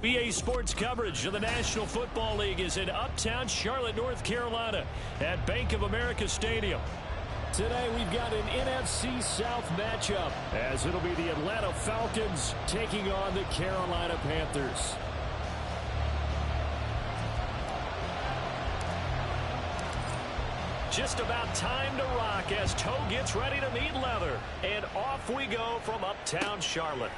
EA Sports coverage of the National Football League is in uptown Charlotte, North Carolina at Bank of America Stadium. Today we've got an NFC South matchup as it'll be the Atlanta Falcons taking on the Carolina Panthers. Just about time to rock as toe gets ready to meet leather. And off we go from uptown Charlotte.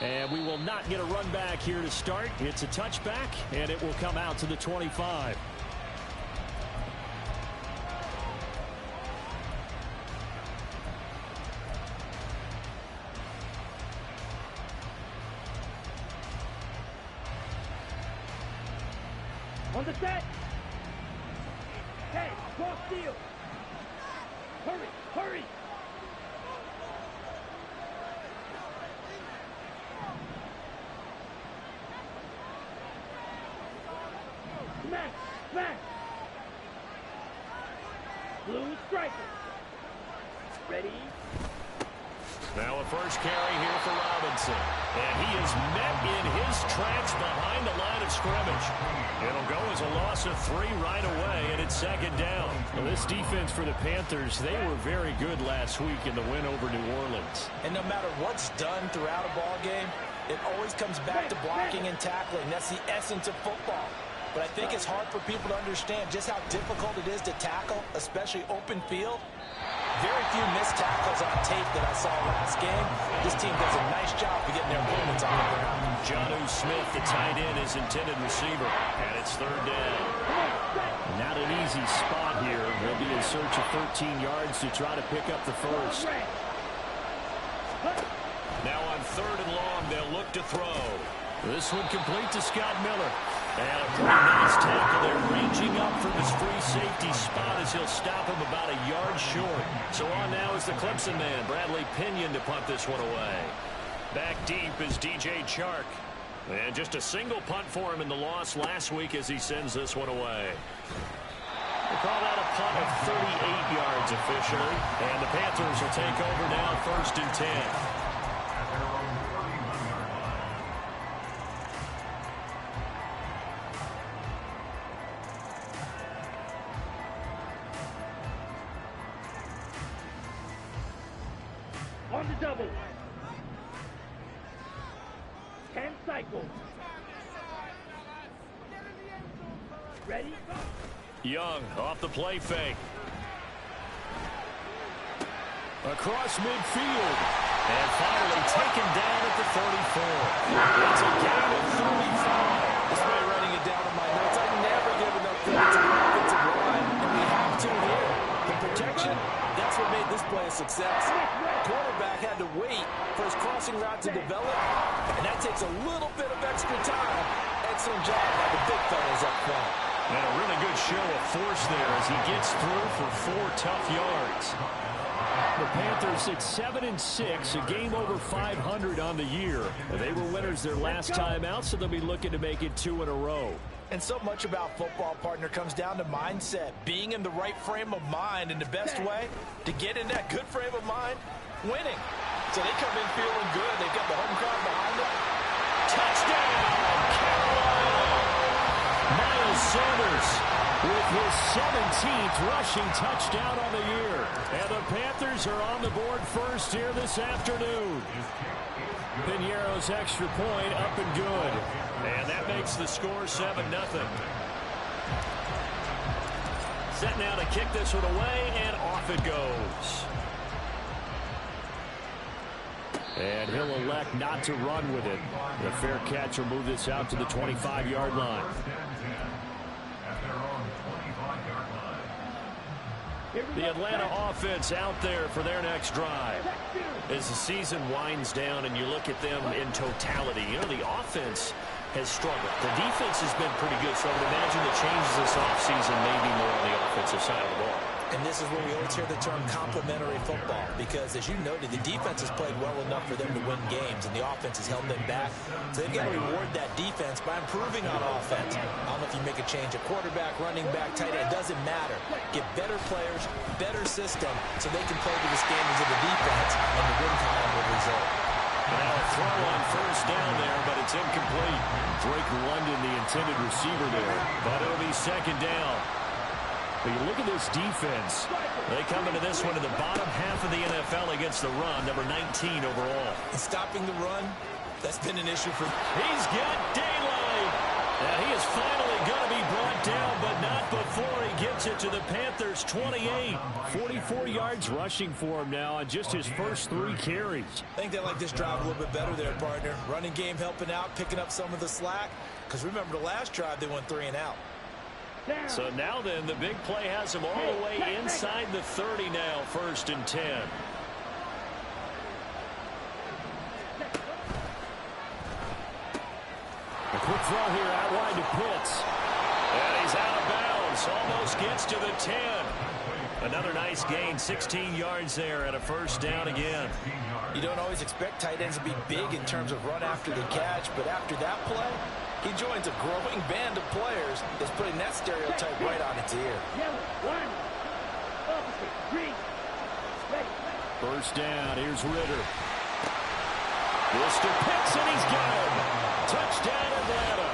And we will not get a run back here to start. It's a touchback, and it will come out to the 25. On the set. Hey, cross field. Hurry, hurry. Smash, smash. Blue striker. Ready. Now a first carry here for Robinson. And he is met in his tracks behind the line of scrimmage. It'll go as a loss of 3 right away, and it's second down. Well, this defense for the Panthers, they were very good last week in the win over New Orleans. And no matter what's done throughout a ball game, it always comes back to blocking and tackling. That's the essence of football. But I think it's hard for people to understand just how difficult it is to tackle, especially open field. Very few missed tackles on tape that I saw last game. This team does a nice job of getting their opponents on the ground. Jonnu Smith, the tight end, is intended receiver. And it's third down. Not an easy spot here. They'll be in search of 13 yards to try to pick up the first. Now on third and long, they'll look to throw. This one complete to Scott Miller. And a pretty nice tackle there, ranging up from his free safety spot as he'll stop him about a yard short. So on now is the Clemson man, Bradley Pinion, to punt this one away. Back deep is DJ Chark. And just a single punt for him in the loss last week as he sends this one away. They call that a punt of 38 yards officially. And the Panthers will take over now, 1st and 10. On the double. 10 cycles. Ready? Young off the play fake. Across midfield. And finally taken down at the 34. It's a gain of 35. This way writing it down in my notes. I never give enough credit to the offensive line, and we have to here. The protection, that's what made this play a success. Quarterback had to wait for his crossing route to develop, and that takes a little bit of extra time. Excellent job by the big fellas up front. And a really good show of force there as he gets through for 4 tough yards. The Panthers at 7-6, a game over 500 on the year. They were winners their last time out, so they'll be looking to make it 2 in a row. And so much about football, partner, comes down to mindset. Being in the right frame of mind, and the best way to get in that good frame of mind, winning. So they come in feeling good. They've got the home crowd behind them. Touchdown, Carolina! Miles Sanders with his 17th rushing touchdown on the year. And the Panthers are on the board first here this afternoon. Piniero's extra point up and good. And that makes the score 7-0. Set now to kick this one away, and off it goes. And he'll elect not to run with it. The fair catch will move this out to the 25-yard line. The Atlanta offense out there for their next drive. As the season winds down and you look at them in totality, you know, the offense has struggled. The defense has been pretty good, so I would imagine the changes this offseason may be more on the offensive side of the ball. And this is where we always hear the term complementary football, because as you noted, the defense has played well enough for them to win games, and the offense has held them back. So they've got to reward that defense by improving on offense. I don't know if you make a change at quarterback, running back, tight end, it doesn't matter. Get better players, better system, so they can play to the standards of the defense, and the win column will result. Now a throw on first down there, but it's incomplete. Drake London, the intended receiver there, but it'll be second down. But you look at this defense. They come into this one in the bottom half of the NFL against the run, number 19 overall. And stopping the run, that's been an issue for... He's got daylight. Now he is finally going to be brought down, but not before he gets it to the Panthers' 28. 44 yards rushing for him now on just his first 3 carries. I think they like this drive a little bit better there, partner. Running game helping out, picking up some of the slack. Because remember, the last drive, they went 3 and out. So now then, the big play has him all the way inside the 30 now, 1st and 10. A quick throw here out wide to Pitts. And he's out of bounds. Almost gets to the 10. Another nice gain, 16 yards there and a first down again. You don't always expect tight ends to be big in terms of run after the catch, but after that play, he joins a growing band of players that's putting that stereotype right on its ear. First down, here's Ritter. Mr. Pitts, and he's got him. Touchdown, Atlanta.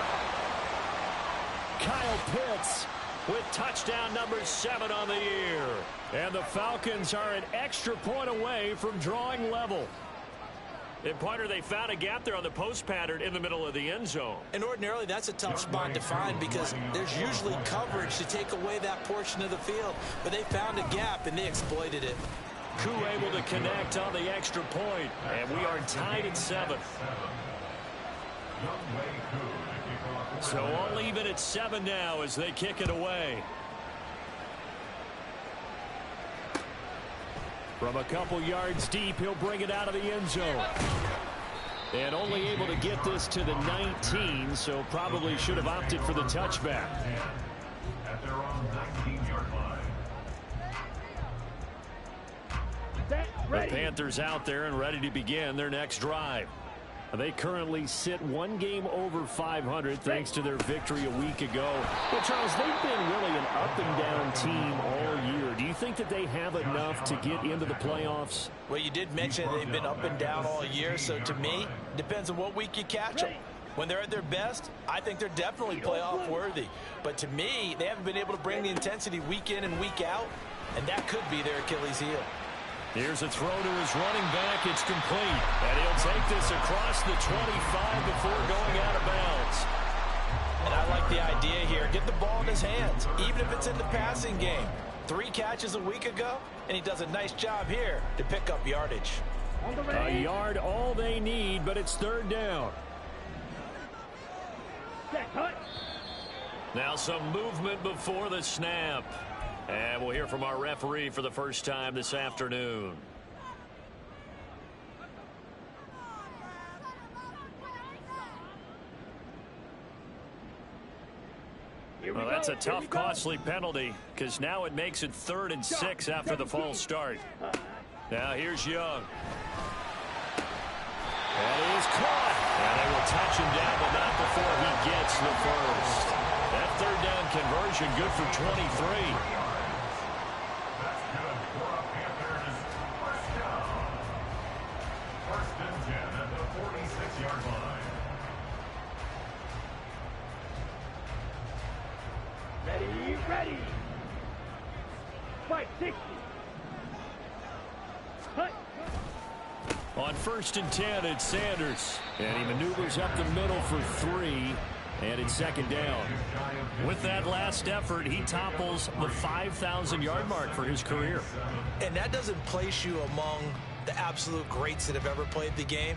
Kyle Pitts with touchdown number 7 on the year. And the Falcons are an extra point away from drawing level. And, partner, they found a gap there on the post pattern in the middle of the end zone. And ordinarily, that's a tough spot to find because there's usually coverage to take away that portion of the field. But they found a gap, and they exploited it. Koo able to connect on the extra point. And we are tied at 7. So all even at 7 now as they kick it away. From a couple yards deep, he'll bring it out of the end zone. And only able to get this to the 19, so probably should have opted for the touchback. At their own 19-yard line. The Panthers out there and ready to begin their next drive. They currently sit 1 game over 500 thanks to their victory a week ago. But, Charles, they've been really an up-and-down team all year. Do you think that they have enough to get into the playoffs? Well, you did mention they've been up and down all year, so to me, it depends on what week you catch them. When they're at their best, I think they're definitely playoff worthy. But to me, they haven't been able to bring the intensity week in and week out, and that could be their Achilles heel. Here's a throw to his running back. It's complete. And he'll take this across the 25 before going out of bounds. And I like the idea here. Get the ball in his hands, even if it's in the passing game. 3 catches a week ago, and he does a nice job here to pick up yardage. A yard all they need, but it's 3rd down. Now some movement before the snap. And we'll hear from our referee for the first time this afternoon. Well, that's a tough, costly penalty because now it makes it 3rd and 6 after the false start. Now here's Young. And he is caught. And they will touch him down, but not before he gets the first. That 3rd down conversion good for 23. Ready. Fight 60. Cut. On 1st and 10, it's Sanders. And he maneuvers up the middle for 3. And it's 2nd down. With that last effort, he topples the 5,000-yard mark for his career. And that doesn't place you among the absolute greats that have ever played the game,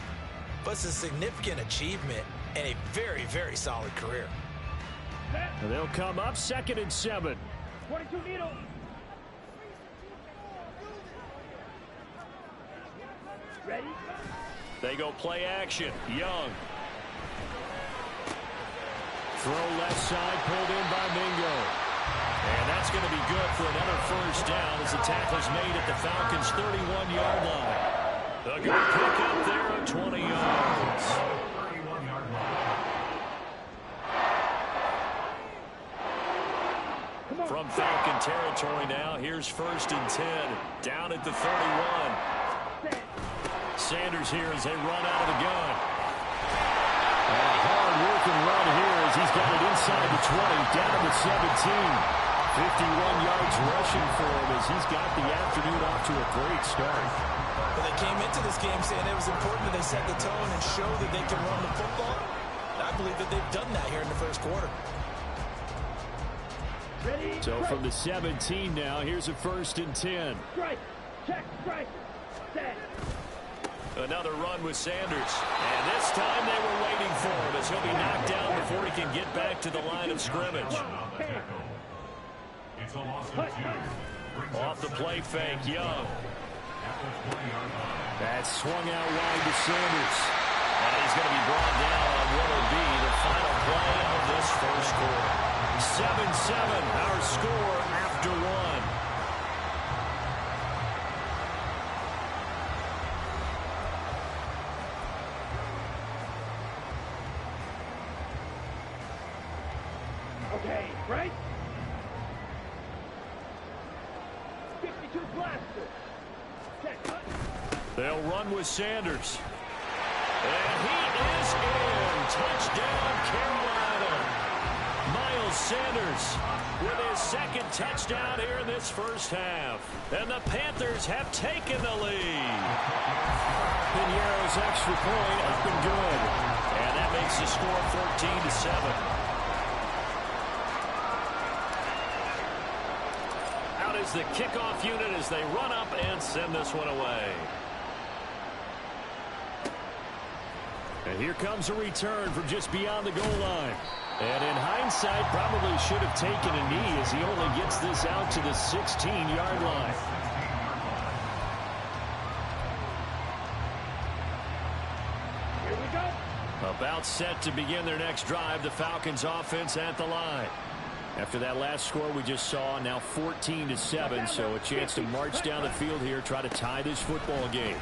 but it's a significant achievement and a very, very solid career. And they'll come up 2nd and 7. 22 needle. Ready? They go play action. Young. Throw left side, pulled in by Mingo. And that's going to be good for another first down as the tackle's made at the Falcons' 31-yard line. A good pick up there of 20 yards. From Falcon territory now, here's 1st and 10. Down at the 31. Sanders here as they run out of the gun. A hard-working run here as he's got it inside the 20, down to the 17. 51 yards rushing for him as he's got the afternoon off to a great start. Well, they came into this game saying it was important that they set the tone and show that they can run the football. And I believe that they've done that here in the first quarter. Ready? So from the 17 now, here's a 1st and 10. Strike. Check. Strike. Set. Another run with Sanders. And this time they were waiting for him as he'll be knocked down before he can get back to the line of scrimmage. It's a loss of 2. Off the play fake, Young. That's swung out wide to Sanders. And he's going to be brought down on what will be the final play of this first quarter. 7-7, our score after 1. Okay, right? 52 blaster. Check. Cut. They'll run with Sanders. And he is in. Touchdown, Carolina. Miles Sanders with his 2nd touchdown here in this first half. And the Panthers have taken the lead. Piñeiro's extra point up and good. And that makes the score 14-7. Out is the kickoff unit as they run up and send this one away. And here comes a return from just beyond the goal line. And in hindsight, probably should have taken a knee as he only gets this out to the 16-yard line. Here we go. About set to begin their next drive, the Falcons offense at the line. After that last score we just saw, now 14-7, so a chance to march down the field here, try to tie this football game.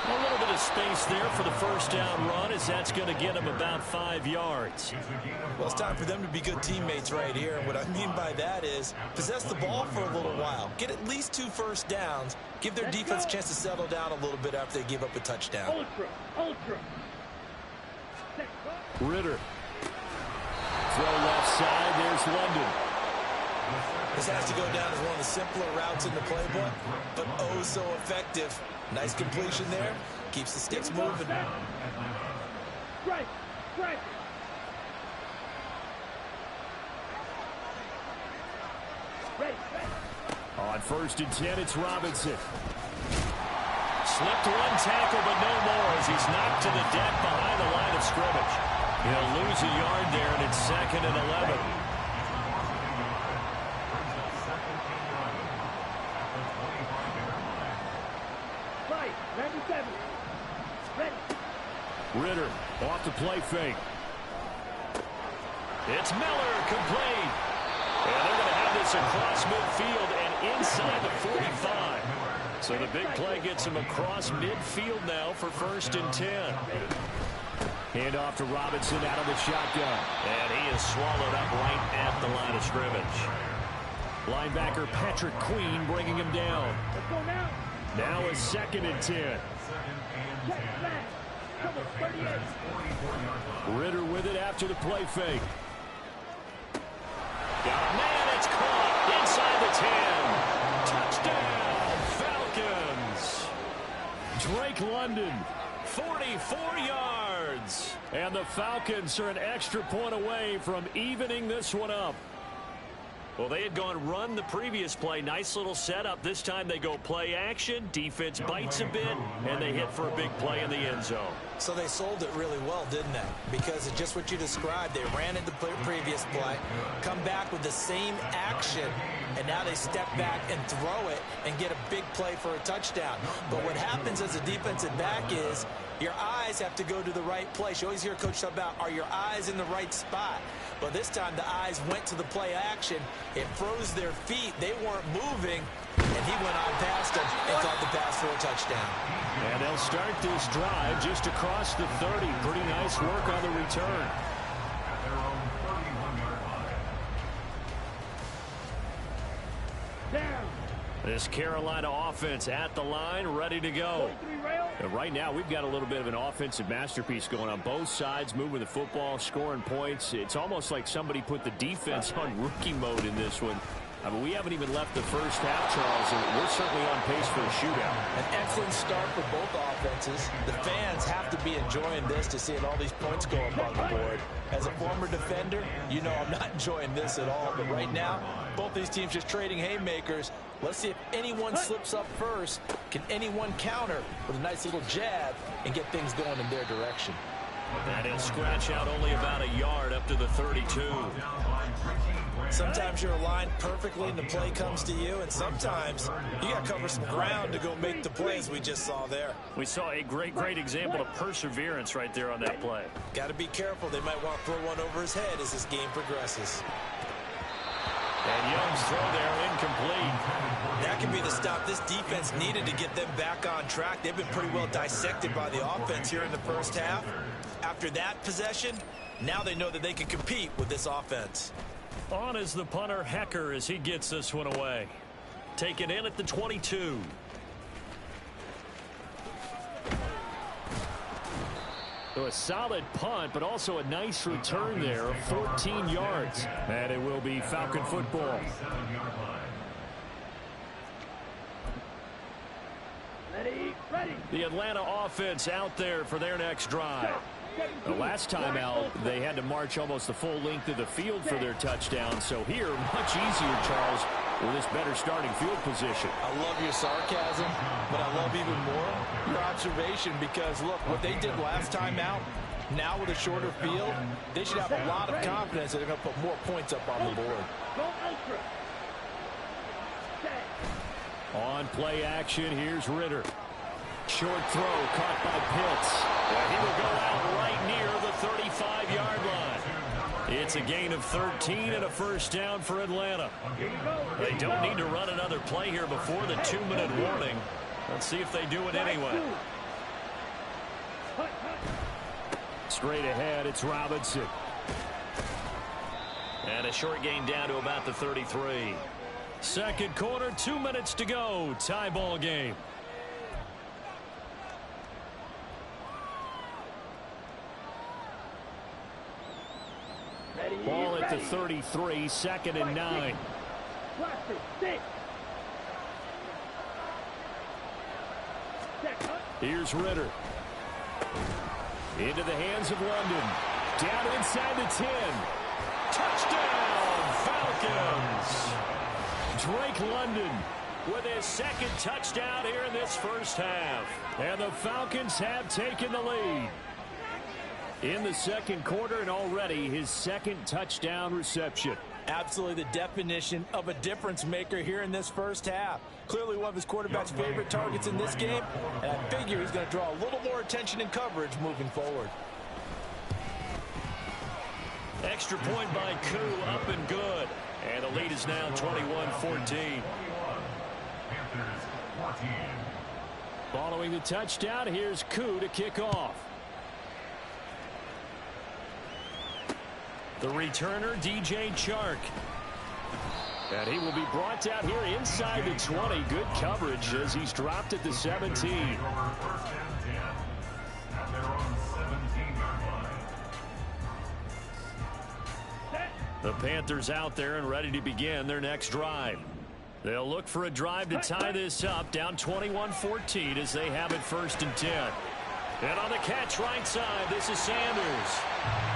A little bit of space there for the first down run as that's going to get them about 5 yards. Well, it's time for them to be good teammates right here. And what I mean by that is possess the ball for a little while. Get at least 2 first downs. Give their defense a chance to settle down a little bit after they give up a touchdown. Ultra. Check. Ritter. Throw left side. There's London. This has to go down as one of the simpler routes in the playbook, but oh so effective. Nice completion there. Keeps the sticks moving. Strike. Ready. On 1st and 10, it's Robinson. Slipped one tackle, but no more as he's knocked to the deck behind the line of scrimmage. He'll lose a yard there, and it's 2nd and 11. Right. 97. Ready. Ritter off the play fake. It's Miller, complete. And they're going to have this across midfield and inside the 45. So the big play gets him across midfield now for 1st and 10. Hand off to Robinson out of the shotgun. And he is swallowed up right at the line of scrimmage. Linebacker Patrick Queen bringing him down. Let's go now. Now a 2nd and 10. Check back. Come on, 38. Ritter with it after the play fake. Got a man, it's caught inside the 10. Touchdown, Falcons. Drake London, 44 yards. And the Falcons are an extra point away from evening this one up. Well, they had gone run the previous play. Nice little setup. This time they go play action. Defense bites a bit, and they hit for a big play in the end zone. So they sold it really well, didn't they? Because it's just what you described. They ran it the previous play, come back with the same action, and now they step back and throw it and get a big play for a touchdown. But what happens as a defensive back is your eyes have to go to the right place. You always hear Coach talk about, are your eyes in the right spot? But this time the eyes went to the play action. It froze their feet. They weren't moving, and he went on past them and caught the pass for a touchdown. And they'll start this drive just across the 30. Pretty nice work on the return. At their own 31-yard line. Down. This Carolina offense at the line, ready to go. 43 rail. And right now, we've got a little bit of an offensive masterpiece going on. Both sides moving the football, scoring points. It's almost like somebody put the defense on rookie mode in this one. I mean, we haven't even left the first half, Charles, and we're certainly on pace for a shootout. An excellent start for both offenses. The fans have to be enjoying this to seeing all these points go up on the board. As a former defender, you know I'm not enjoying this at all. But right now, both these teams just trading haymakers. Let's see if anyone slips up first. Can anyone counter with a nice little jab and get things going in their direction? And he'll scratch out only about a yard up to the 32. Sometimes you're aligned perfectly and the play comes to you, and sometimes you got to cover some ground to go make the plays we just saw there. We saw a great example of perseverance right there on that play. Got to be careful. They might want to throw one over his head as this game progresses. And Young's throw there incomplete. That can be the stop this defense needed to get them back on track. They've been pretty well dissected by the offense here in the first half. After that possession, now they know that they can compete with this offense. On is the punter, Hecker, as he gets this one away. Taken in at the 22. So a solid punt, but also a nice return there of 14 yards. And it will be Falcon football. Ready. The Atlanta offense out there for their next drive. The last time out, they had to march almost the full length of the field for their touchdown. So here, much easier, Charles, with this better starting field position. I love your sarcasm, but I love even more your observation because, look, what they did last time out, now with a shorter field, they should have a lot of confidence that they're going to put more points up on the board. On play action, here's Ritter. Short throw caught by Pitts. He will go out right near the 35-yard line. It's a gain of 13 and a first down for Atlanta. They don't need to run another play here before the 2-minute warning. Let's see if they do it anyway. Straight ahead, it's Robinson. And a short gain down to about the 33. Second quarter, 2 minutes to go. Tie ball game. Ball at the 33, 2nd and 9. Here's Ritter. Into the hands of London. Down inside the 10. Touchdown, Falcons! Drake London with his second touchdown here in this first half. And the Falcons have taken the lead in the second quarter, and already his second touchdown reception. Absolutely the definition of a difference maker here in this first half. Clearly one of his quarterback's favorite targets in this game, and I figure he's going to draw a little more attention and coverage moving forward. Extra point by Koo, up and good. And the lead is now 21-14. Following the touchdown, here's Koo to kick off. The returner, DJ Chark. And he will be brought down here inside the 20. Good coverage as he's dropped at the 17. The Panthers out there and ready to begin their next drive. They'll look for a drive to tie this up, down 21-14 as they have it 1st and 10. And on the catch right side, this is Sanders.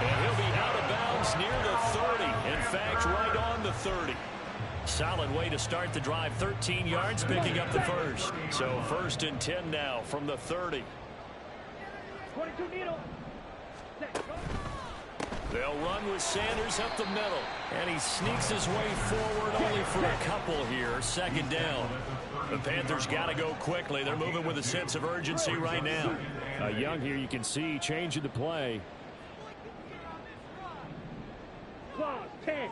And he'll be out of bounds near the 30. In fact, right on the 30. Solid way to start the drive. 13 yards, picking up the first. So 1st and 10 now from the 30. 22 needle. They'll run with Sanders up the middle. And he sneaks his way forward only for a couple here. 2nd down. The Panthers got to go quickly. They're moving with a sense of urgency right now. Young here, you can see changing the play. 10.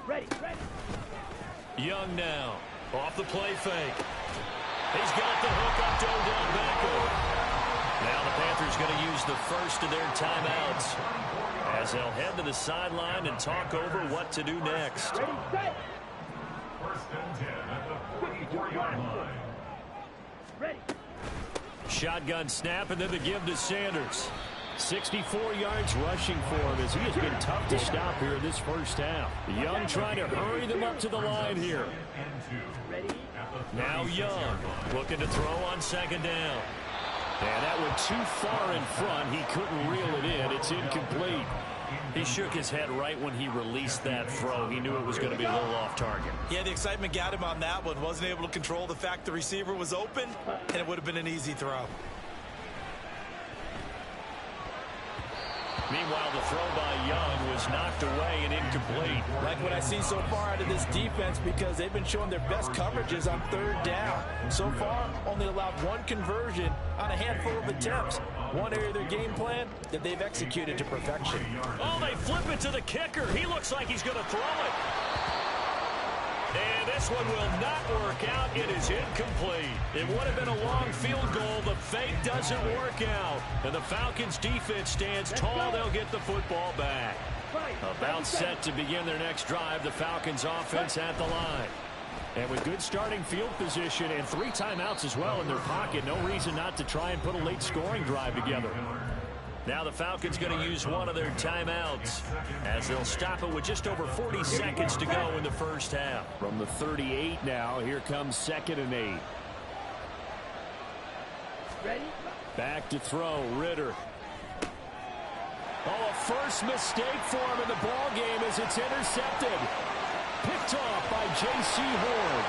Ready. Young now. Off the play fake. He's got the hook up to Odell Beckham. Now the Panthers going to use the first of their timeouts as they'll head to the sideline and talk over what to do next. Ready, set. 1st and 10 at the 44-yard line. Ready. Shotgun snap and then the give to Sanders. 64 yards rushing for him as he has been tough to stop here in this first half. Young trying to hurry them up to the line here. Now Young looking to throw on second down. And that went too far in front. He couldn't reel it in. It's incomplete. He shook his head right when he released that throw. He knew it was going to be a little off target. Yeah, the excitement got him on that one. Wasn't able to control the fact the receiver was open, and it would have been an easy throw. Meanwhile, the throw by Young was knocked away and incomplete. Like what I see so far out of this defense, because they've been showing their best coverages on third down. So far, only allowed one conversion on a handful of attempts. One area of their game plan that they've executed to perfection. Oh, they flip it to the kicker. He looks like he's going to throw it. And this one will not work out. It is incomplete. It would have been a long field goal. The fake doesn't work out. And the Falcons defense stands tall. They'll get the football back. About set to begin their next drive. The Falcons offense at the line. And with good starting field position and 3 timeouts as well in their pocket, no reason not to try and put a late scoring drive together. Now the Falcons going to use one of their timeouts as they'll stop it with just over 40 seconds to go in the first half. From the 38 now, here comes 2nd and 8. Ready? Back to throw, Ritter. Oh, a first mistake for him in the ball game as it's intercepted. Picked off by J.C. Horn.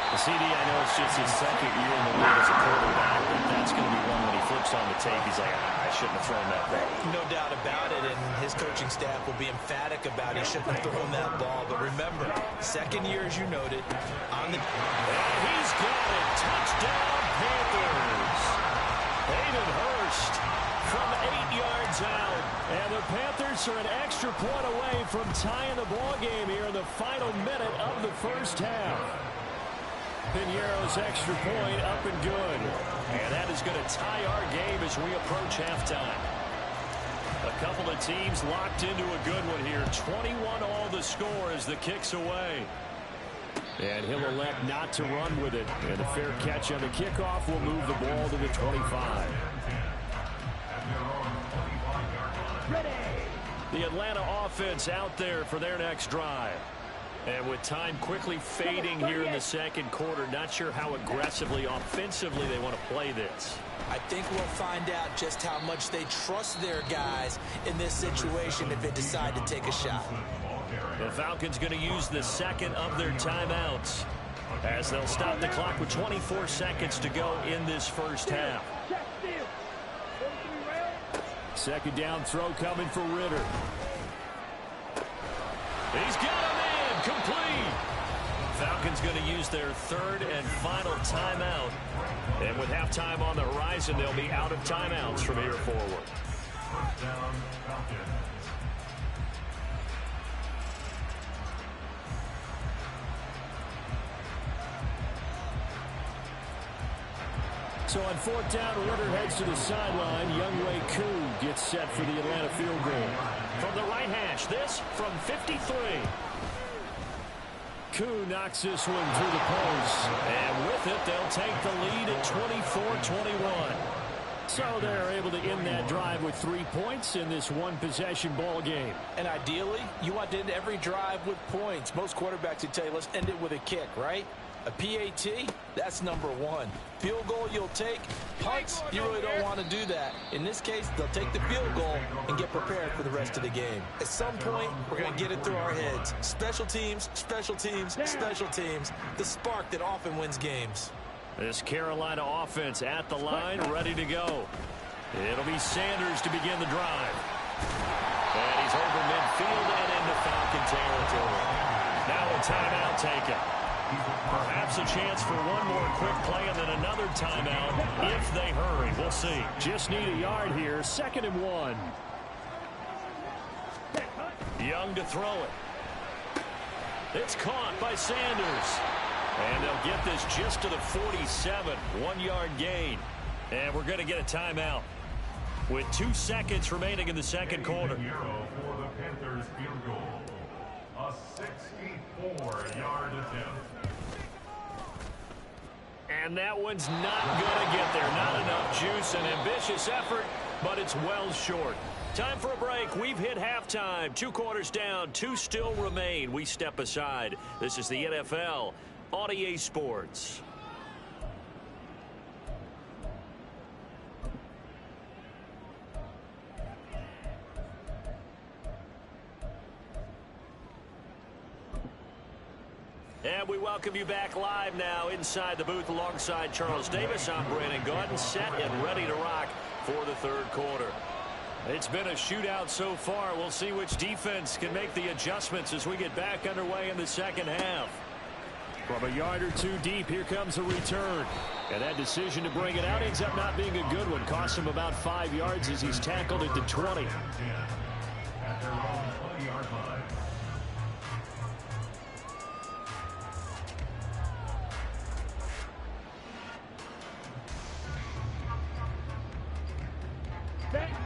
The CD, I know it's just his 2nd year in the league as a quarterback, but that's going to be one when he flips on the tape. He's like, I shouldn't have thrown that ball. No doubt about it, and his coaching staff will be emphatic about he shouldn't have thrown that ball. But remember, 2nd year, as you noted, on the... And he's got it. Touchdown, Panthers. Hayden Hurst from 8 yards out. And the Panthers are an extra point away from tying the ball game here in the final minute of the first half. Piñeiro's extra point up and good. And that is going to tie our game as we approach halftime. A couple of teams locked into a good one here. 21 all the score as the kick's away. And he'll elect not to run with it. And a fair catch on the kickoff will move the ball to the 25. The Atlanta offense out there for their next drive. And with time quickly fading here in the second quarter, not sure how aggressively, offensively they want to play this. I think we'll find out just how much they trust their guys in this situation if they decide to take a shot. The Falcons going to use the 2nd of their timeouts as they'll stop the clock with 24 seconds to go in this first half. 2nd down throw coming for Ritter. He's got him in. Complete. Falcons going to use their 3rd and final timeout. And with halftime on the horizon, they'll be out of timeouts from here forward. First down, Falcons. So on 4th down, Ritter heads to the sideline. Younghoe Koo gets set for the Atlanta field goal. From the right hash, this from 53. Koo knocks this one through the post. And with it, they'll take the lead at 24-21. So they're able to end that drive with 3 points in this one-possession ball game. And ideally, you want to end every drive with points. Most quarterbacks would tell you, let's end it with a kick, right? A PAT, that's number 1. Field goal you'll take. Punts, you really don't want to do that. In this case, they'll take the field goal and get prepared for the rest of the game. At some point, we're going to get it through our heads. Special teams, special teams, special teams. The spark that often wins games. This Carolina offense at the line, ready to go. It'll be Sanders to begin the drive. And he's over midfield and into Falcon territory. Now a timeout taken. Perhaps a chance for one more quick play and then another timeout if they hurry. We'll see. Just need a yard here. 2nd and 1. Young to throw it. It's caught by Sanders. And they'll get this just to the 47. 1-yard gain. And we're going to get a timeout with 2 seconds remaining in the second quarter. Piñeiro for the Panthers field goal. A 64-yard attempt. And that one's not going to get there. Not enough juice. An ambitious effort, but it's well short. Time for a break. We've hit halftime. 2 quarters down. 2 still remain. We step aside. This is the NFL on EA Sports. And we welcome you back live now inside the booth alongside Charles Davis. I'm Brandon Gaudin, set and ready to rock for the third quarter. It's been a shootout so far. We'll see which defense can make the adjustments as we get back underway in the second half. From a yard or 2 deep, here comes a return. And that decision to bring it out ends up not being a good one. Cost him about 5 yards as he's tackled at the 20. At their own 20-yard line.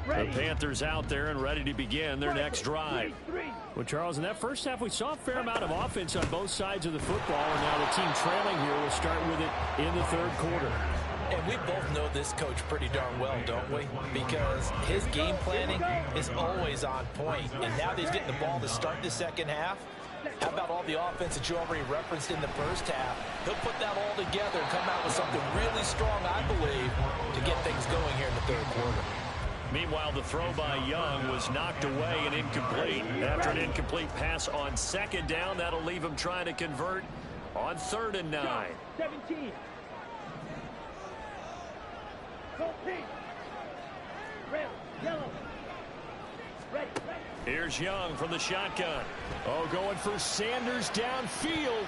The Panthers out there and ready to begin their next drive. Well, Charles, in that first half, we saw a fair amount of offense on both sides of the football, and now the team trailing here will start with it in the third quarter. And we both know this coach pretty darn well, don't we? Because his game planning is always on point. And now that he's getting the ball to start the second half, how about all the offense that you already referenced in the first half? He'll put that all together and come out with something really strong, I believe, to get things going here in the third quarter. Meanwhile, the throw by Young was knocked away and incomplete. After an incomplete pass on second down, that'll leave him trying to convert on 3rd and 9. 17. Go pink. Red, yellow. Ready. Here's Young from the shotgun. Oh, going for Sanders downfield.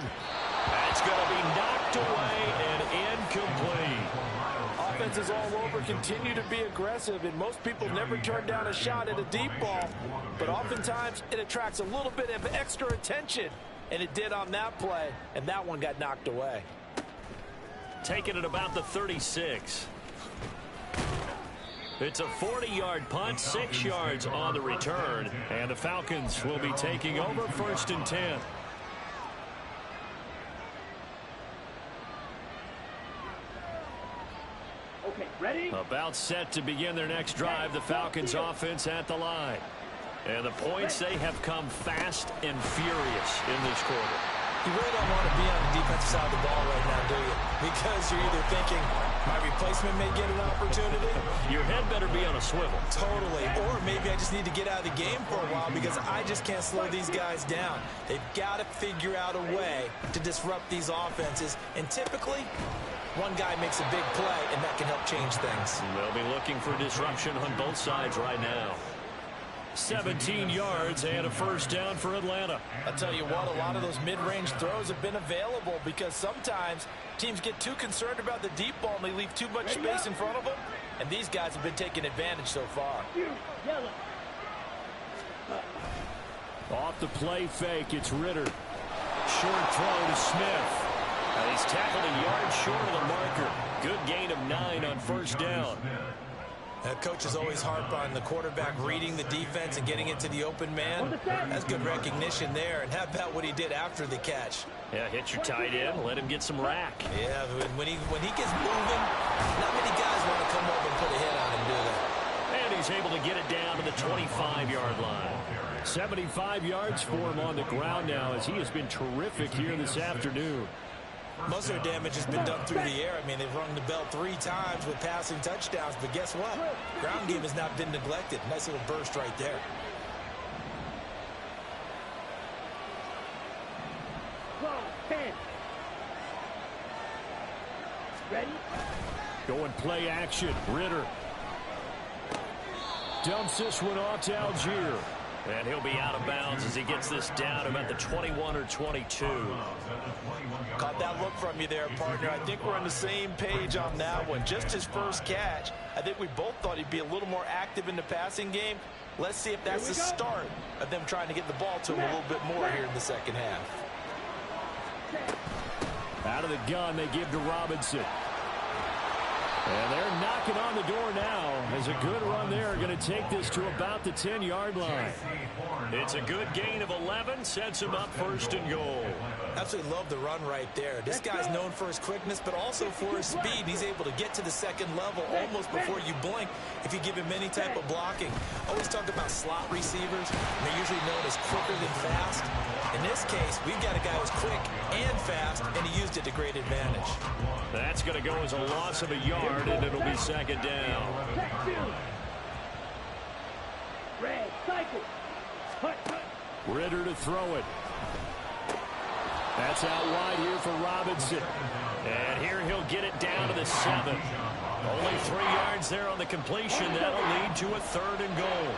That's going to be knocked away and incomplete. Offenses all over continue to be aggressive, and most people never turn down a shot at a deep ball. But oftentimes, it attracts a little bit of extra attention, and it did on that play, and that one got knocked away. Taking it about the 36. It's a 40-yard punt, 6 yards on the return, and the Falcons will be taking over 1st and 10. Okay, ready? About set to begin their next drive, the Falcons offense at the line. And the points, they have come fast and furious in this quarter. You really don't want to be on the defensive side of the ball right now, do you? Because you're either thinking, my replacement may get an opportunity. Your head better be on a swivel. Totally. Or maybe I just need to get out of the game for a while because I just can't slow these guys down. They've got to figure out a way to disrupt these offenses. And typically, one guy makes a big play, and that can help change things. They'll be looking for disruption on both sides right now. 17 yards and a 1st down for Atlanta. I'll tell you what, a lot of those mid-range throws have been available because sometimes teams get too concerned about the deep ball and they leave too much space in front of them. And these guys have been taking advantage so far. Yellow. Off the play fake, it's Ritter. Short throw to Smith. And he's tackled a yard short of the marker. Good gain of 9 on 1st down. Coaches always harp on the quarterback reading the defense and getting into the open man. That's good recognition there. And how about what he did after the catch? Yeah, hit your tight end, let him get some rack. Yeah, when he gets moving, not many guys want to come over and put a hit on him, do they? And he's able to get it down to the 25-yard line. 75 yards for him on the ground now as he has been terrific here this afternoon. Most of their damage has been done through the air. I mean, they've rung the bell 3 times with passing touchdowns, but guess what? Ground game has not been neglected. Nice little burst right there. Close, 10. Ready? Going play action. Ritter dumps this one off to Algier. And he'll be out of bounds as he gets this down about the 21 or 22. Caught that look from you there, partner. I think we're on the same page on that one. Just his first catch. I think we both thought he'd be a little more active in the passing game. Let's see if that's the start of them trying to get the ball to him a little bit more here in the second half. Out of the gun, they give to Robinson. And they're knocking on the door now As a good run there, going to take this to about the 10-yard line. It's a good gain of 11, sets him up first and goal. Absolutely love the run right there. This guy's known for his quickness, but also for his speed. He's able to get to the second level almost before you blink if you give him any type of blocking. Always talk about slot receivers. They're usually known as quicker than fast. In this case, we've got a guy who's quick and fast, and he used it to great advantage. That's going to go as a loss of a yard, and it'll be second down. Red, cycle. Hut. Ritter to throw it. That's out wide here for Robinson. And here he'll get it down to the 7. Only 3 yards there on the completion. That'll lead to a 3rd and goal.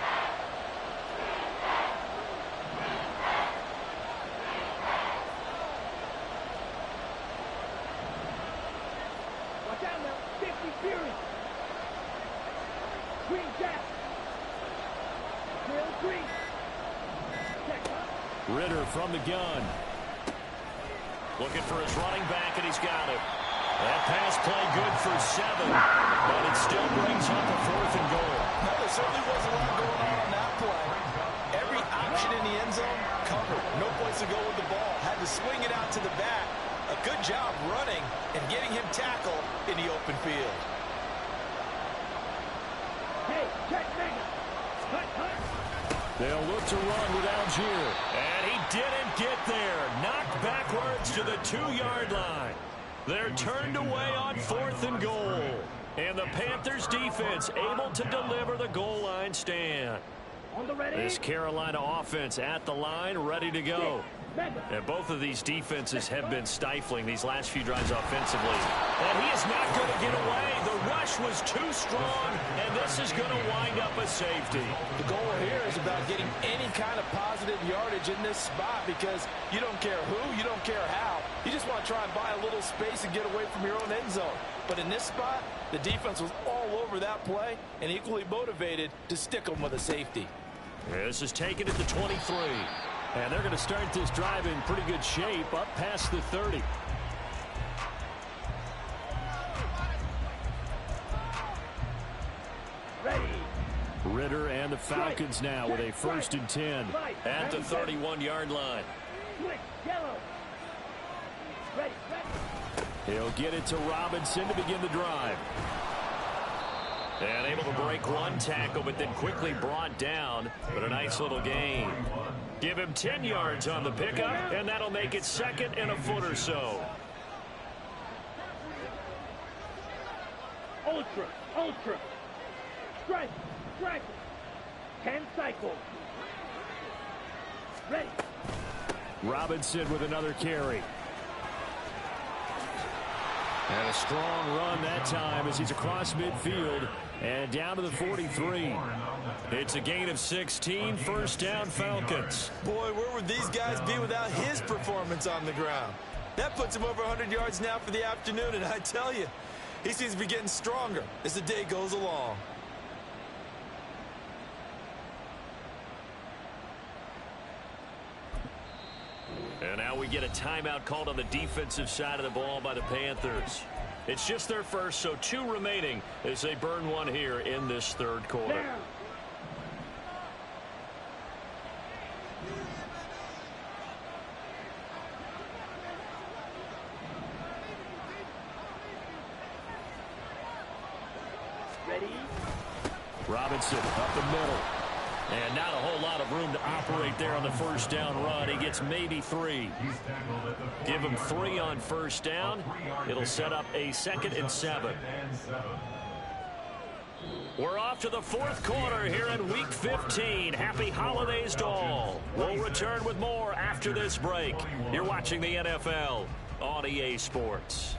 Watch out now. 50 Fury. Green Jack. Drill green. Check up. Ritter from the gun. Looking for his running back, and he's got it. That pass play good for 7, but it still brings up a 4th and goal. No, there certainly was a lot going on that play. Every option in the end zone covered. No place to go with the ball. Had to swing it out to the back. A good job running and getting him tackled in the open field. Hey, check mega. Hut. They'll look to run with Algier. And he didn't get there. Knocked backwards to the 2-yard line. They're turned away on 4th and goal. And the Panthers defense able to deliver the goal line stand. On the ready. This Carolina offense at the line, ready to go. Mega. And both of these defenses have been stifling these last few drives offensively. And he is not going to get away. The rush was too strong, and this is going to wind up a safety. The goal here is about getting any kind of positive yardage in this spot because you don't care who, you don't care how. You just want to try and buy a little space and get away from your own end zone. But in this spot, the defense was all over that play and equally motivated to stick them with a safety. This is taken at the 23. And they're going to start this drive in pretty good shape up past the 30. Ready. Ritter and the Falcons now with a 1st and 10 at the 31-yard line. Switch. Yellow. Ready. He'll get it to Robinson to begin the drive. And able to break one tackle, but then quickly brought down. But a nice little gain. Give him 10 yards on the pickup, and that'll make it 2nd and a foot or so. Ultra. Strike. 10 cycle. Ready. Robinson with another carry. And a strong run that time as he's across midfield and down to the 43. It's a gain of 16, 1st down Falcons. Boy, where would these guys be without his performance on the ground? That puts him over 100 yards now for the afternoon, and I tell you, he seems to be getting stronger as the day goes along. And now we get a timeout called on the defensive side of the ball by the Panthers. It's just their first, so 2 remaining as they burn one here in this 3rd quarter. Down. Ready. Robinson up the middle. And not a whole lot of room to operate there on the 1st down run. He gets maybe 3. Give him 3 on 1st down. It'll set up a 2nd and 7. We're off to the 4th quarter here in Week 15. Happy holidays to all. We'll return with more after this break. You're watching the NFL on EA Sports.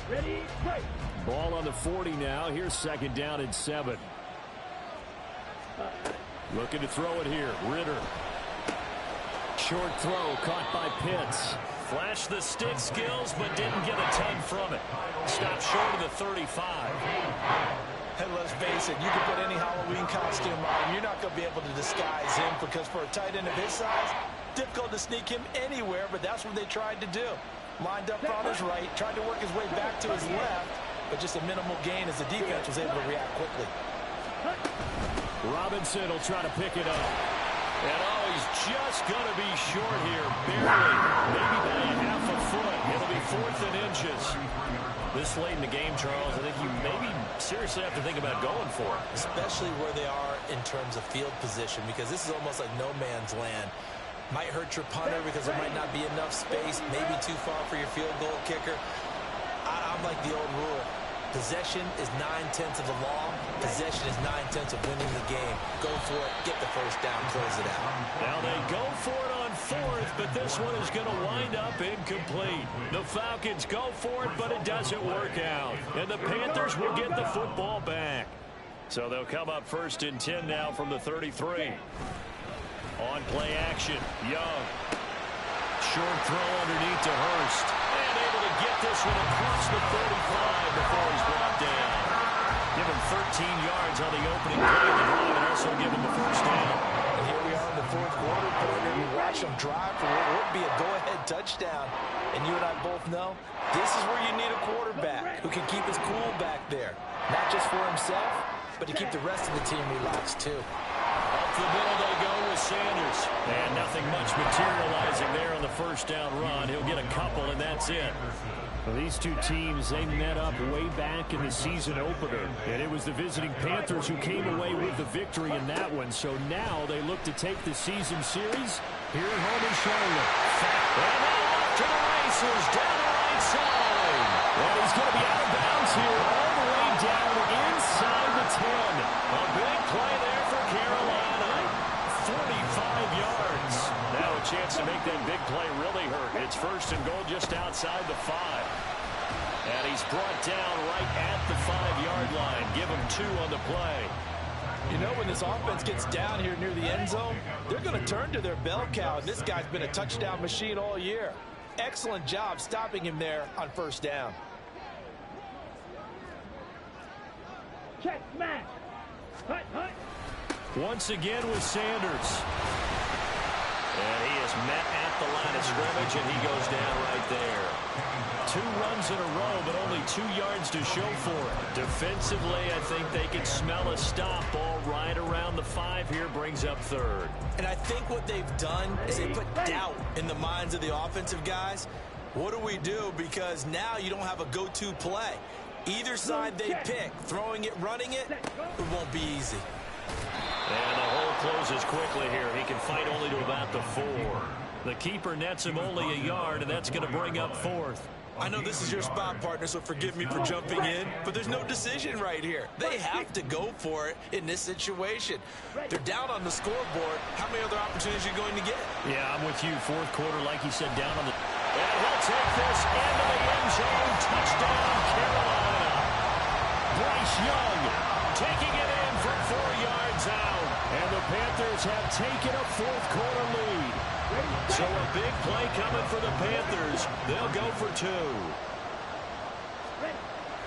Ready. Fight. Ball on the 40 now. Here's 2nd down and 7. Looking to throw it here. Ritter. Short throw caught by Pitts. Flashed the stick skills, but didn't get a ton from it. Stopped short of the 35. Hey, let's face it, you can put any Halloween costume on, you're not going to be able to disguise him because for a tight end of his size, difficult to sneak him anywhere, but that's what they tried to do. lined up on his right, tried to work his way back to his left, but just a minimal gain as the defense was able to react quickly. Robinson will try to pick it up. And oh, he's just going to be short here, barely, maybe by a half a foot. It'll be 4th and inches. This late in the game, Charles, I think you maybe seriously have to think about going for it. Especially where they are in terms of field position, because this is almost like no man's land. Might hurt your punter because there might not be enough space, maybe too far for your field goal kicker. I'm like the old rule. Possession is 9/10 of the law. Possession is 9/10 of winning the game. Go for it, get the first down, close it out. Now they go for it on 4th, but this one is going to wind up incomplete. The Falcons go for it, but it doesn't work out. And the Panthers will get the football back. So they'll come up 1st and 10 now from the 33. On play action, Young. Short throw underneath to Hurst. And able to get this one across the 35 before he's brought down. Give him 13 yards on the opening play of the drive, and also give him the first down. And here we are in the 4th quarter, partner. You watch them drive for what would be a go-ahead touchdown. And you and I both know this is where you need a quarterback who can keep his cool back there. Not just for himself, but to keep the rest of the team relaxed, too. Up the middle they go with Sanders. And nothing much materializing there on the first down run. He'll get a couple, and that's it. Well, these two teams, they met up way back in the season opener. And it was the visiting Panthers who came away with the victory in that one. So now they look to take the season series here at home in Charlotte. And now off to the races, down the right side. And he's going to be out of bounds here all the way down inside the 10. A big play there for Carolina. 45 yards. Now a chance to make that big play really hurt. It's 1st and goal just outside the 5. And he's brought down right at the 5-yard line. Give him 2 on the play. You know, when this offense gets down here near the end zone, they're going to turn to their bell cow. And this guy's been a touchdown machine all year. Excellent job stopping him there on 1st down. Check, smash. Hut, hut. Once again with Sanders. And he is met at the line of scrimmage, and he goes down right there. 2 runs in a row, but only 2 yards to show for it. Defensively, I think they can smell a stop. Ball right around the 5 here, brings up 3rd. And I think what they've done is they put doubt in the minds of the offensive guys. What do we do? Because now you don't have a go-to play. Either side they pick, throwing it, running it, it won't be easy. And the hole closes quickly here. He can fight only to about the 4. The keeper nets him only a yard, and that's going to bring up 4th. I know this is your spot, partner, so forgive me for jumping in, but there's no decision right here. They have to go for it in this situation. They're down on the scoreboard. How many other opportunities are you going to get? Yeah, I'm with you. 4th quarter, like you said, down on the... And he'll take this into the end zone. Touchdown, Carolina. Bryce Young taking it in from 4 yards out. And the Panthers have taken a 4th quarter lead. So a big play coming for the Panthers. They'll go for 2.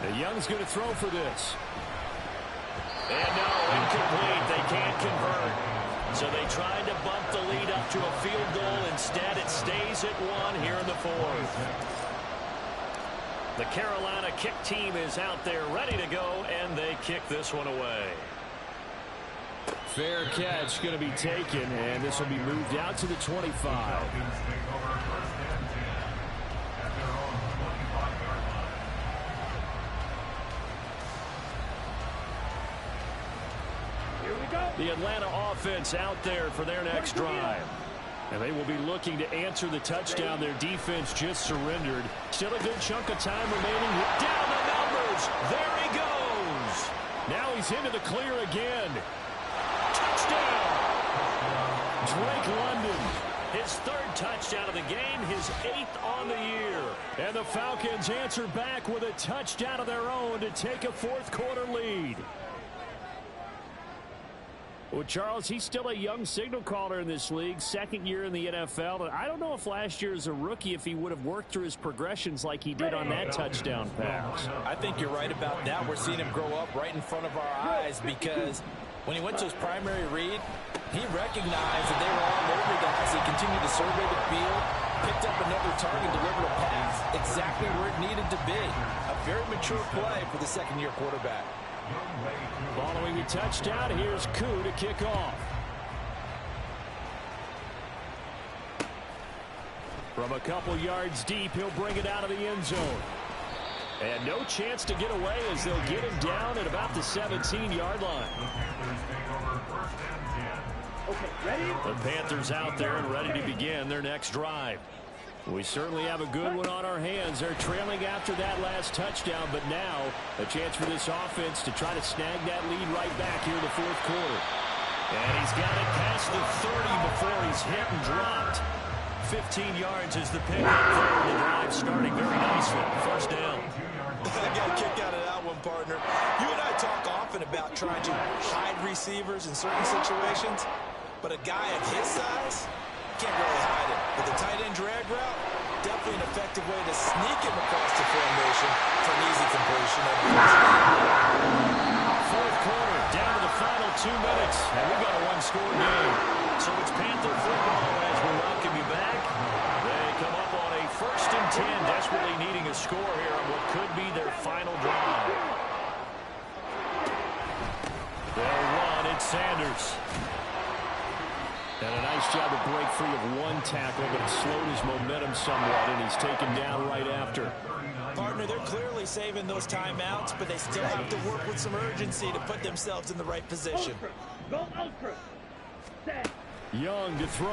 And Young's going to throw for this. And no, incomplete. They can't convert. So they tried to bump the lead up to a field goal. Instead, it stays at 1 here in the 4th. The Carolina kick team is out there ready to go, and they kick this one away. Fair catch going to be taken, and this will be moved out to the 25. Here we go. The Atlanta offense out there for their next drive. And they will be looking to answer the touchdown their defense just surrendered. Still a good chunk of time remaining. Down the numbers. There he goes. Now he's into the clear again. Touchdown. Drake London. His 3rd touchdown of the game, his 8th on the year. And the Falcons answer back with a touchdown of their own to take a 4th quarter lead. Well, Charles, he's still a young signal caller in this league, 2nd year in the NFL. And I don't know if last year as a rookie, if he would have worked through his progressions like he did on that touchdown pass. I think you're right about that. We're seeing him grow up right in front of our eyes because when he went to his primary read, he recognized that they were all over the guys. He continued to survey the field, picked up another target and delivered a pass exactly where it needed to be. A very mature play for the second-year quarterback. Following the touchdown, here's Koo to kick off. From a couple yards deep, he'll bring it out of the end zone. And no chance to get away as they'll get him down at about the 17-yard line. Okay, ready? The Panthers out there and ready to begin their next drive. We certainly have a good one on our hands. They're trailing after that last touchdown, but now a chance for this offense to try to snag that lead right back here in the fourth quarter. And he's got it past the 30 before he's hit and dropped. 15 yards is the pickup there. The drive starting very nicely. First down. I got a kick out of that one, partner. You and I talk often about trying to hide receivers in certain situations, but a guy of his size can't really hide it. But the tight end drag route, definitely an effective way to sneak him across the formation for an easy completion. Fourth quarter, down to the final 2 minutes, and we've got a one-score game. So it's Panther football as we welcome you back. They come up on a 1st and 10, desperately needing a score here on what could be their final drive. They'll run, it's Sanders. And a nice job to break free of one tackle, but it slowed his momentum somewhat, and he's taken down right after. Partner, they're clearly saving those timeouts, but they still have to work with some urgency to put themselves in the right position. Go ultra. Set. Young to throw.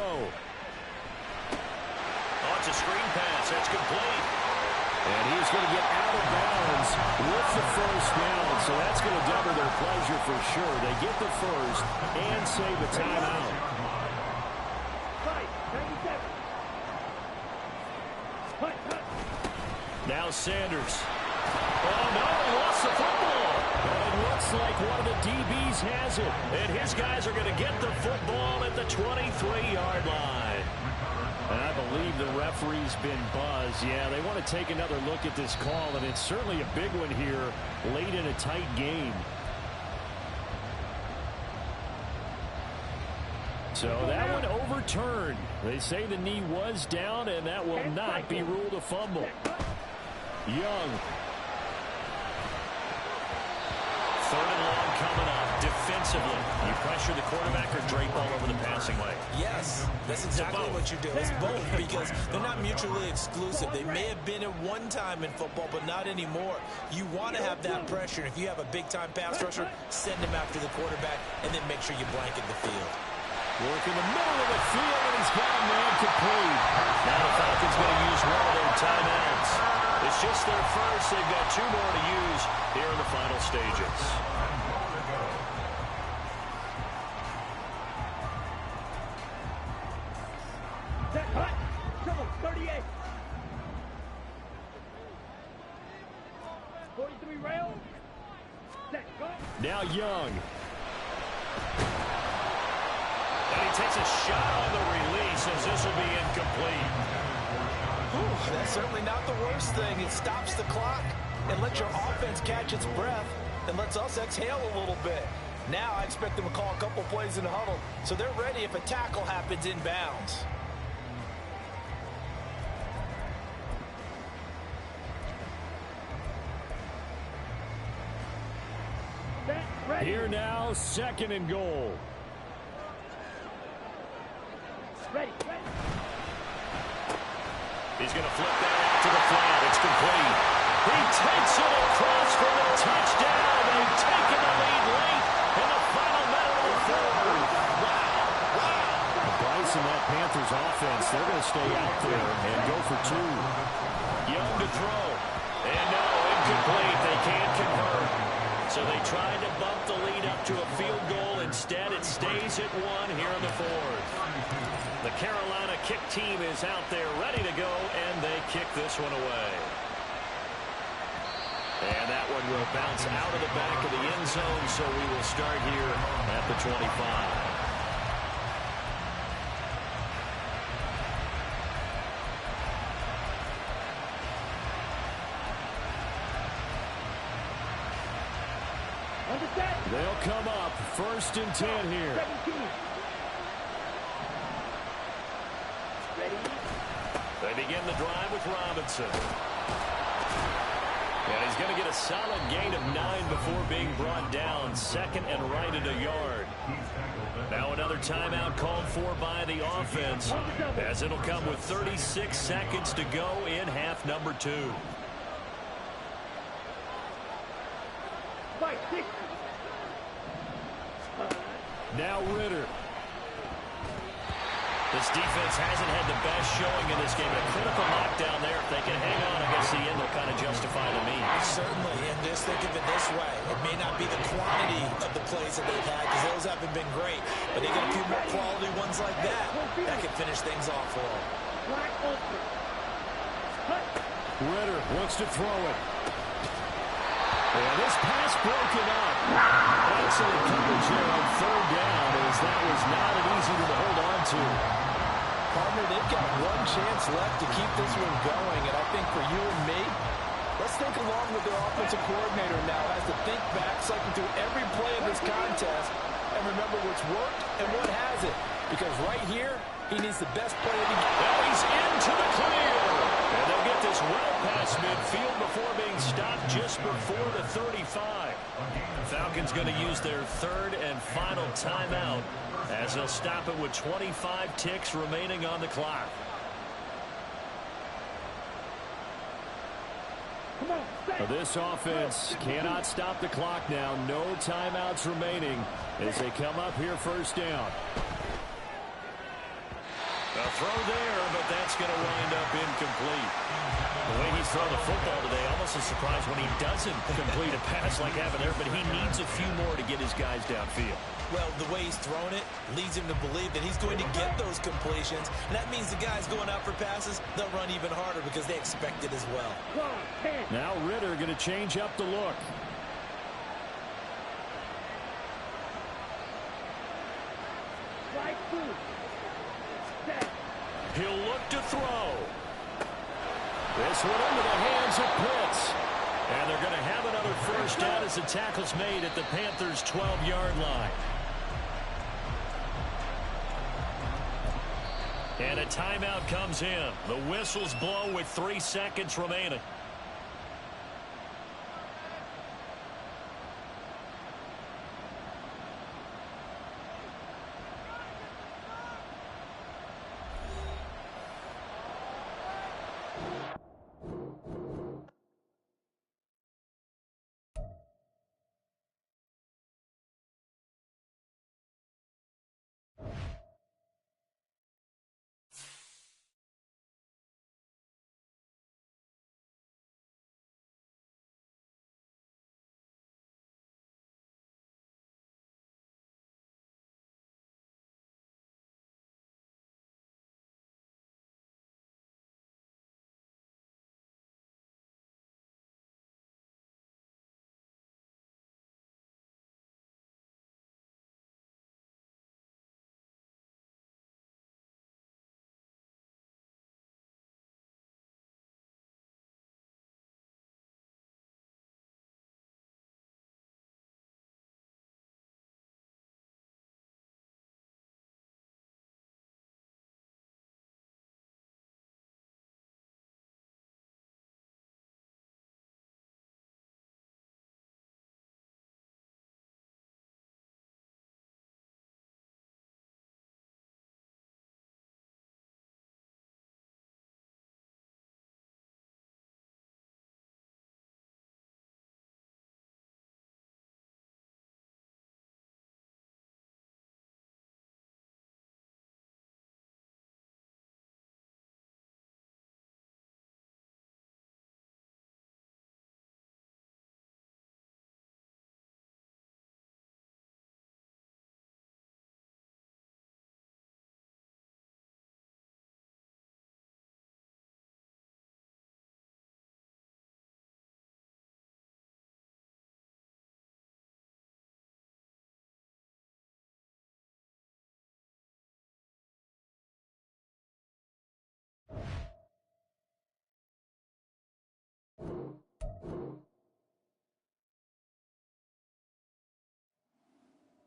Oh, it's a screen pass. That's complete. And he's going to get out of bounds with the first down, so that's going to double their pleasure for sure. They get the first and save a timeout. Now Sanders. Oh, no, he lost the football. And it looks like one of the DBs has it. And his guys are going to get the football at the 23-yard line. And I believe the referee's been buzzed. Yeah, they want to take another look at this call, and it's certainly a big one here late in a tight game. So that one overturned. They say the knee was down, and that will not be ruled a fumble. Young. 3rd and long coming up defensively. You pressure the quarterback or drape all over the passing lane? Yes, that's exactly what you do. It's both because they're not mutually exclusive. They may have been at one time in football, but not anymore. You want to have that pressure. If you have a big-time pass rusher, send him after the quarterback, and then make sure you blanket the field. Work in the middle of the field, and he's got a man complete. Now the Falcons going to use one of their timeouts. It's just their first. They've got 2 more to use here in the final stages. Set, hut. Trouble, 38. 43 rail. Set, go. Now Young. And he takes a shot on the release as this will be incomplete. Whew, that's certainly not the worst thing. It stops the clock and lets your offense catch its breath and lets us exhale a little bit. Now I expect them to call a couple plays in the huddle so they're ready if a tackle happens inbounds. Here now, 2nd and goal. Ready, ready. He's going to flip that out to the flat. It's complete. He takes it across for the touchdown. They've taken the lead late in the final minute of the 4th. Wow. Bryce and that Panthers offense, they're going to stay out there and go for 2. Young to throw. And no, incomplete. They can't convert. So they tried to bump the lead up to a field goal. Instead, it stays at 1 here in the 4th. The Carolina kick team is out there ready to go, and they kick this one away. And that one will bounce out of the back of the end zone, so we will start here at the 25. They'll come up 1st and 10 here. 17. Ready. They begin the drive with Robinson. And he's going to get a solid gain of 9 before being brought down. Second and right at a yard. Now another timeout called for by the offense, as it'll come with 36 seconds to go in half number 2. Now Ritter. This defense hasn't had the best showing in this game. A critical knockdown there. If they can hang on, I guess the end will kind of justify the means. Certainly, and just think of it this way. It may not be the quantity of the plays that they've had, because those haven't been great, but they get a few more quality ones like that can finish things off for them. Ritter wants to throw it. And this pass broken up. Excellent coverage here on third down, as that was not an easy one to hold on to. Partner, they've got one chance left to keep this one going, and I think for you and me, let's think along with their offensive coordinator now as to think back, cycle through every play of this contest, and remember what's worked and what hasn't. Because right here, he needs the best play of the game. Now he's into the clear. And they'll get this well past midfield before being stopped just before the 35. Falcons going to use their third and final timeout, as they'll stop it with 25 ticks remaining on the clock. This offense cannot stop the clock now. No timeouts remaining as they come up here first down. A throw there, but that's going to wind up incomplete. The way he's throwing the football today, almost a surprise when he doesn't complete a pass like happened there, but he needs a few more to get his guys downfield. Well, the way he's thrown it leads him to believe that he's going to get those completions. And that means the guys going out for passes, they'll run even harder because they expect it as well. Now Ritter going to change up the look. He'll look to throw. This one into the hands of Pitts. And they're going to have another first down as the tackle's made at the Panthers' 12-yard line. And a timeout comes in. The whistles blow with 3 seconds remaining.